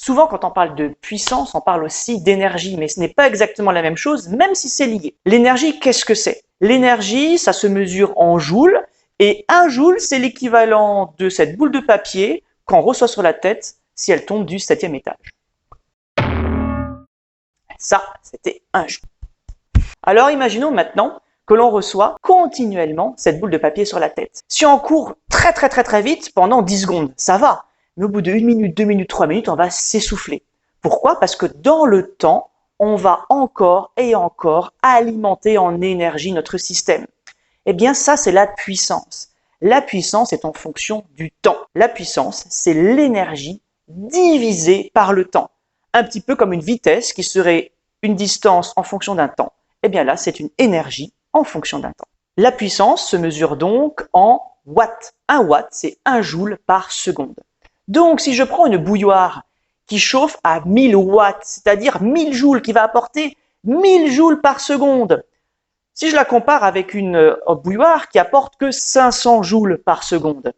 Souvent, quand on parle de puissance, on parle aussi d'énergie, mais ce n'est pas exactement la même chose, même si c'est lié. L'énergie, qu'est-ce que c'est? L'énergie, ça se mesure en joules, et un joule, c'est l'équivalent de cette boule de papier qu'on reçoit sur la tête si elle tombe du 7e étage. Ça, c'était un joule. Alors, imaginons maintenant que l'on reçoit continuellement cette boule de papier sur la tête. Si on court très vite pendant 10 secondes, ça va. Mais au bout de 1 minute, 2 minutes, 3 minutes, on va s'essouffler. Pourquoi? Parce que dans le temps, on va encore et encore alimenter en énergie notre système. Eh bien, ça, c'est la puissance. La puissance est en fonction du temps. La puissance, c'est l'énergie divisée par le temps. Un petit peu comme une vitesse qui serait une distance en fonction d'un temps. Eh bien là, c'est une énergie en fonction d'un temps. La puissance se mesure donc en watts. Un watt, c'est 1 joule par seconde. Donc, si je prends une bouilloire qui chauffe à 1000 watts, c'est-à-dire 1000 joules, qui va apporter 1000 joules par seconde, si je la compare avec une bouilloire qui apporte que 500 joules par seconde,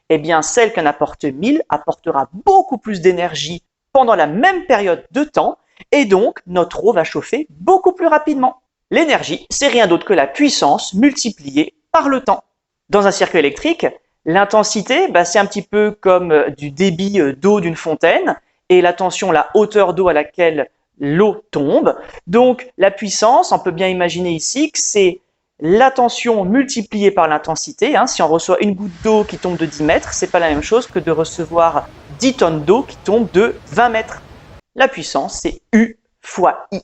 eh bien, celle qui en apporte 1000 apportera beaucoup plus d'énergie pendant la même période de temps, et donc notre eau va chauffer beaucoup plus rapidement. L'énergie, c'est rien d'autre que la puissance multipliée par le temps. Dans un circuit électrique, l'intensité, c'est un petit peu comme du débit d'eau d'une fontaine, et la tension, la hauteur d'eau à laquelle l'eau tombe. Donc la puissance, on peut bien imaginer ici que c'est la tension multipliée par l'intensité. Si on reçoit une goutte d'eau qui tombe de 10 mètres, c'est pas la même chose que de recevoir 10 tonnes d'eau qui tombent de 20 mètres. La puissance, c'est U fois I.